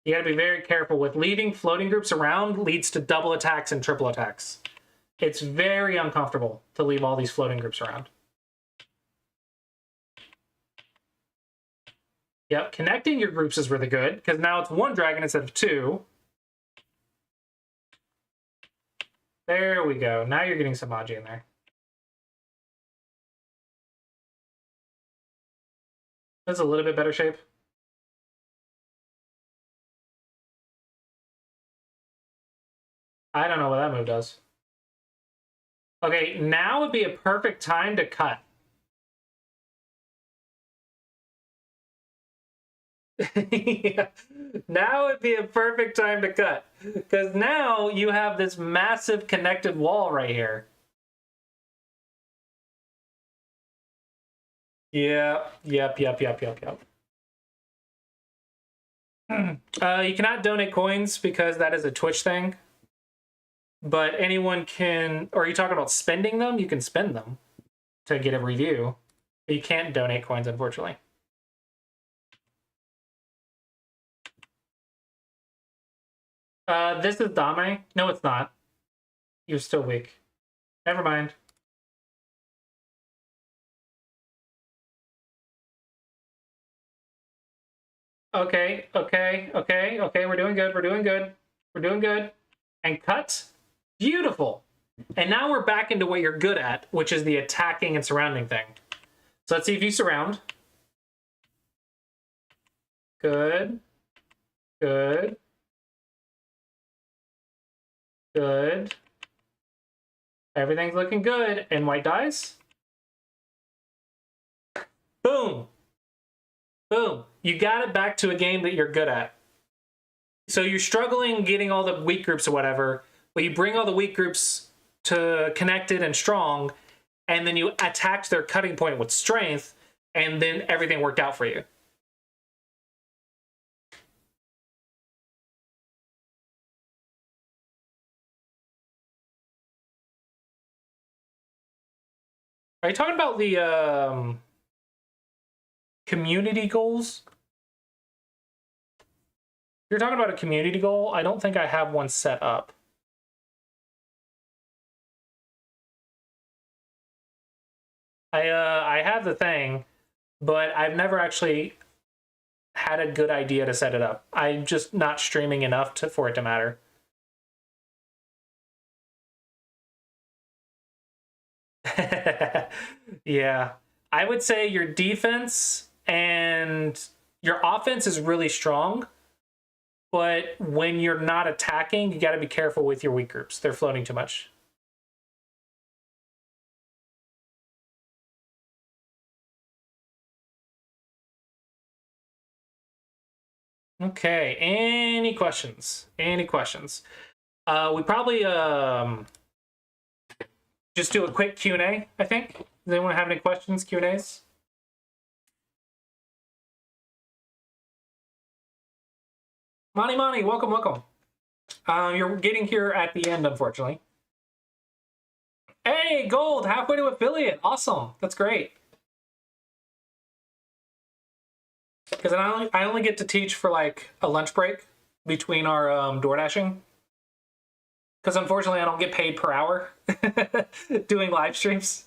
S1: You gotta be very careful with leaving floating groups around leads to double attacks and triple attacks. It's very uncomfortable to leave all these floating groups around. Yep, connecting your groups is really good, because now it's one dragon instead of two. There we go. Now you're getting some Aji in there. That's a little bit better shape. I don't know what that move does. Okay, now would be a perfect time to cut. Yeah. Now would be a perfect time to cut. Because now you have this massive connected wall right here. Yeah, yep. You cannot donate coins because that is a Twitch thing. But anyone can, or are you talking about spending them? You can spend them to get a review. But you can't donate coins, unfortunately. This is Dame. No, it's not. You're still weak. Never mind. Okay. We're doing good. And cut. Beautiful. And now we're back into what you're good at, which is the attacking and surrounding thing. So let's see if you surround. Good. Everything's looking good. And white dies. Boom. You got it back to a game that you're good at. So you're struggling getting all the weak groups or whatever, but you bring all the weak groups to connected and strong, and then you attacked their cutting point with strength, and then everything worked out for you. Are you talking about the community goals? If you're talking about a community goal, I don't think I have one set up. I have the thing, but I've never actually had a good idea to set it up. I'm just not streaming enough for it to matter. Yeah. I would say your defense and your offense is really strong, but when you're not attacking, you got to be careful with your weak groups. They're floating too much. Okay, any questions? We probably just do a quick Q&A, I think. Does anyone have any questions, Q&As? Mani, welcome. You're getting here at the end, unfortunately. Hey, gold, halfway to affiliate. Awesome, that's great. Because I only get to teach for like a lunch break between our door dashing. Because unfortunately, I don't get paid per hour doing live streams.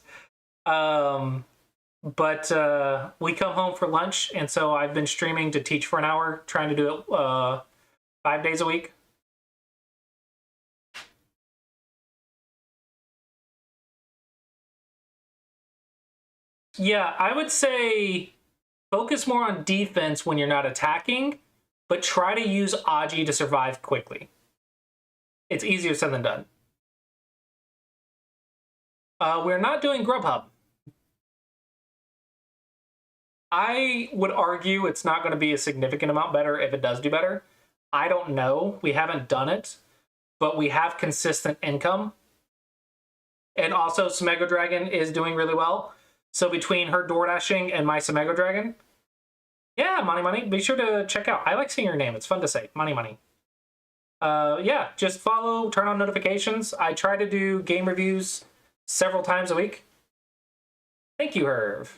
S1: But we come home for lunch, and so I've been streaming to teach for an hour, trying to do it 5 days a week. Yeah, I would say focus more on defense when you're not attacking, but try to use Aji to survive quickly. It's easier said than done. We're not doing Grubhub. I would argue it's not going to be a significant amount better if it does do better. I don't know. We haven't done it, but we have consistent income. And also, Smego Dragon is doing really well. So between her door dashing and my Smego Dragon, yeah, Money Money, be sure to check out. I like seeing your name. It's fun to say, Money Money. Yeah, just follow, turn on notifications. I try to do game reviews several times a week. Thank you, Herv.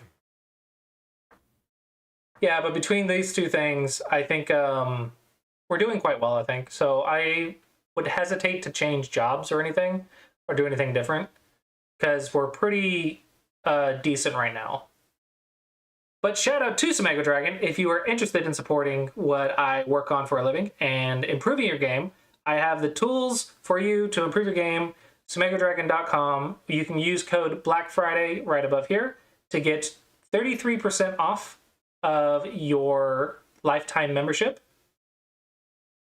S1: Yeah, but between these two things, I think we're doing quite well, I think. So I would hesitate to change jobs or anything, or do anything different, because we're pretty decent right now. But shout out to Smego Dragon. If you are interested in supporting what I work on for a living and improving your game, I have the tools for you to improve your game. SmegoDragon.com. You can use code Black Friday right above here to get 33% off of your lifetime membership.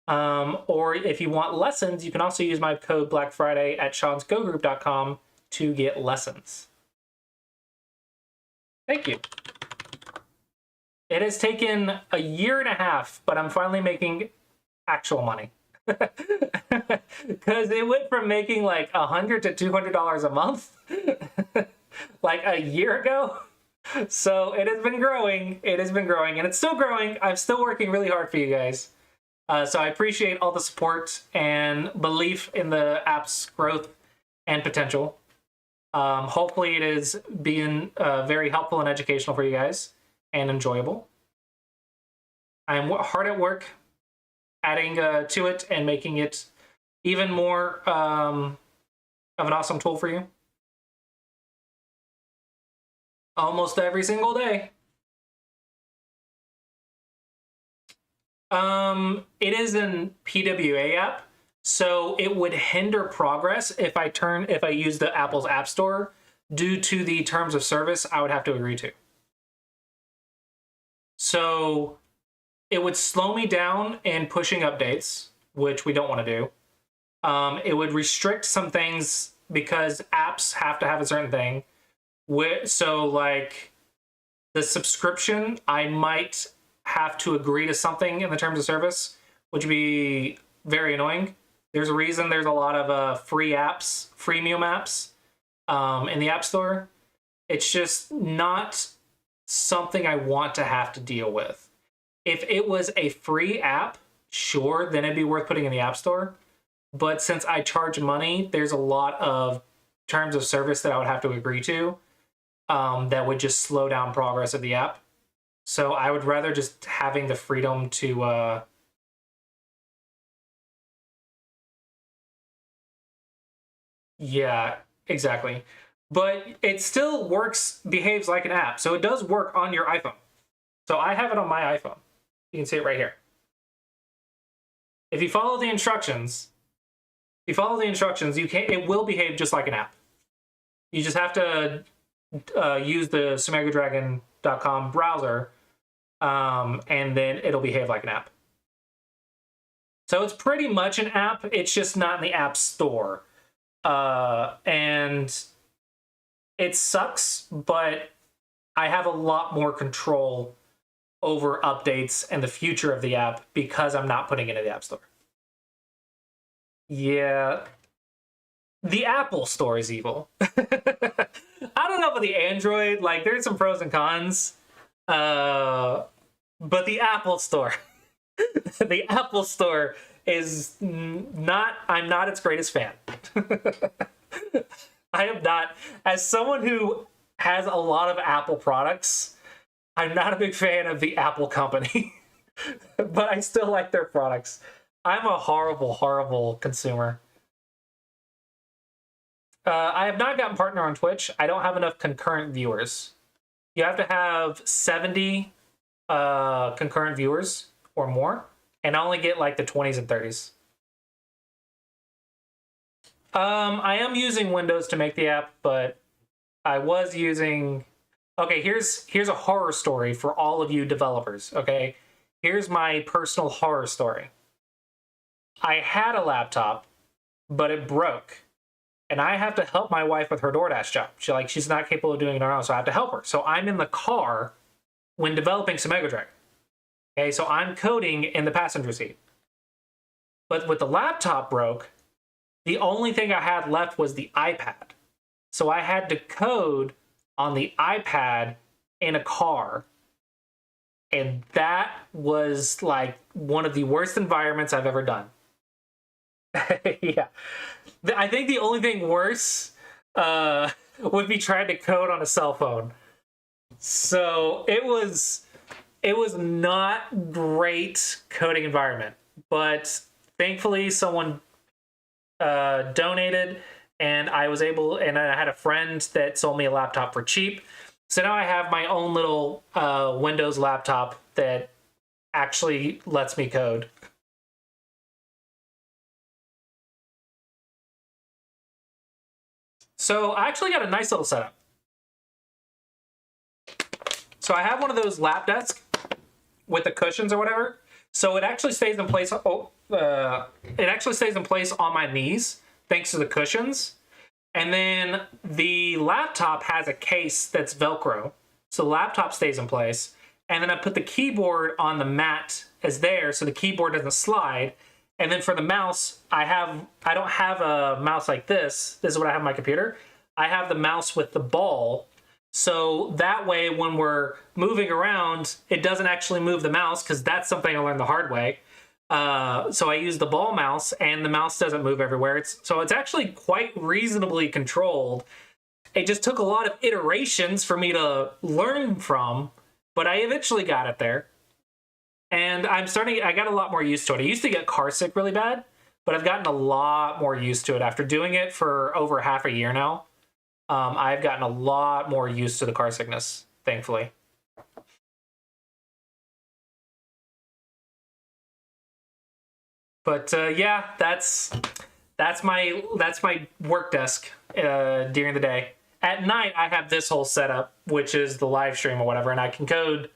S1: Or if you want lessons, you can also use my code Black Friday at SeansGoGroup.com to get lessons. Thank you. It has taken a year and a half, but I'm finally making actual money. Because it went from making like $100 to $200 a month like a year ago. So it has been growing. It has been growing, and it's still growing. I'm still working really hard for you guys. So I appreciate all the support and belief in the app's growth and potential. Hopefully it is being very helpful and educational for you guys and enjoyable. I'm hard at work adding to it and making it even more of an awesome tool for you. Almost every single day. It is an PWA app, so it would hinder progress if I use the Apple's App Store due to the terms of service I would have to agree to. So it would slow me down in pushing updates, which we don't want to do. It would restrict some things because apps have to have a certain thing. So like the subscription, I might have to agree to something in the terms of service, which would be very annoying. There's a reason there's a lot of free apps, freemium apps in the App Store. It's just not something I want to have to deal with. If it was a free app, sure, then it'd be worth putting in the App Store. But since I charge money, there's a lot of terms of service that I would have to agree to that would just slow down progress of the app. So I would rather just having the freedom to yeah, exactly. But it still works, behaves like an app. So it does work on your iPhone. So I have it on my iPhone. You can see it right here. If you follow the instructions, you can. It will behave just like an app. You just have to use the SmegoDragon.com browser, and then it'll behave like an app. So it's pretty much an app. It's just not in the App Store. And it sucks, but I have a lot more control over updates and the future of the app because I'm not putting it in the App Store. Yeah. The Apple Store is evil. I don't know about the Android. Like, there's some pros and cons. But the Apple Store. The Apple Store is not... I'm not its greatest fan. I am not. As someone who has a lot of Apple products, I'm not a big fan of the Apple company. But I still like their products. I'm a horrible, horrible consumer. I have not gotten partner on Twitch. I don't have enough concurrent viewers. You have to have 70 concurrent viewers or more, and I only get like the 20s and 30s. I am using Windows to make the app, but I was using... Okay, here's a horror story for all of you developers, okay? Here's my personal horror story. I had a laptop, but it broke. And I have to help my wife with her DoorDash job. She's not capable of doing it on her own, so I have to help her. So I'm in the car when developing Smego Dragon. Okay, so I'm coding in the passenger seat. But with the laptop broke, the only thing I had left was the iPad. So I had to code on the iPad in a car. And that was like one of the worst environments I've ever done. Yeah. I think the only thing worse would be trying to code on a cell phone. So it was not great coding environment, but thankfully someone donated, and I was able, and I had a friend that sold me a laptop for cheap. So now I have my own little Windows laptop that actually lets me code. So I actually got a nice little setup. So I have one of those lap desks with the cushions or whatever. So it actually stays in place. It actually stays in place on my knees thanks to the cushions. And then the laptop has a case that's Velcro. So the laptop stays in place. And then I put the keyboard on the mat as there so the keyboard doesn't slide. And then for the mouse, I don't have a mouse like this. This is what I have on my computer. I have the mouse with the ball. So that way, when we're moving around, it doesn't actually move the mouse, because that's something I learned the hard way. So I use the ball mouse, and the mouse doesn't move everywhere. So it's actually quite reasonably controlled. It just took a lot of iterations for me to learn from, but I eventually got it there. And I got a lot more used to it. I used to get car sick really bad, but I've gotten a lot more used to it after doing it for over half a year now. I've gotten a lot more used to the car sickness, thankfully. But yeah, that's my work desk during the day. At night, I have this whole setup, which is the live stream or whatever, and I can code.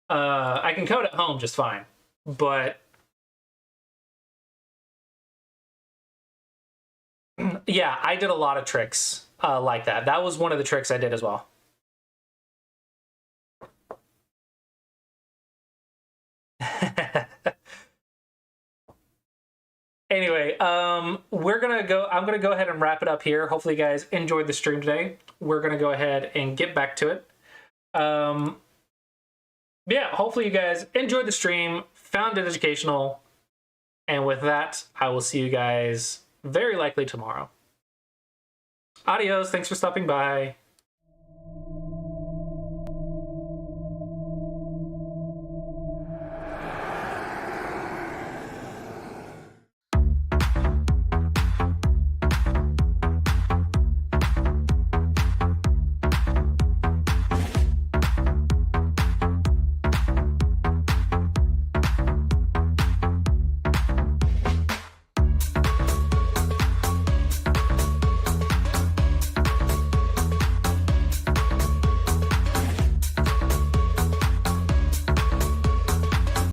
S1: I can code at home just fine, but yeah, I did a lot of tricks like that. That was one of the tricks I did as well. Anyway, I'm gonna go ahead and wrap it up here. Hopefully you guys enjoyed the stream today. We're gonna go ahead and get back to it. Yeah, hopefully you guys enjoyed the stream, found it educational, and with that, I will see you guys very likely tomorrow. Adios, thanks for stopping by.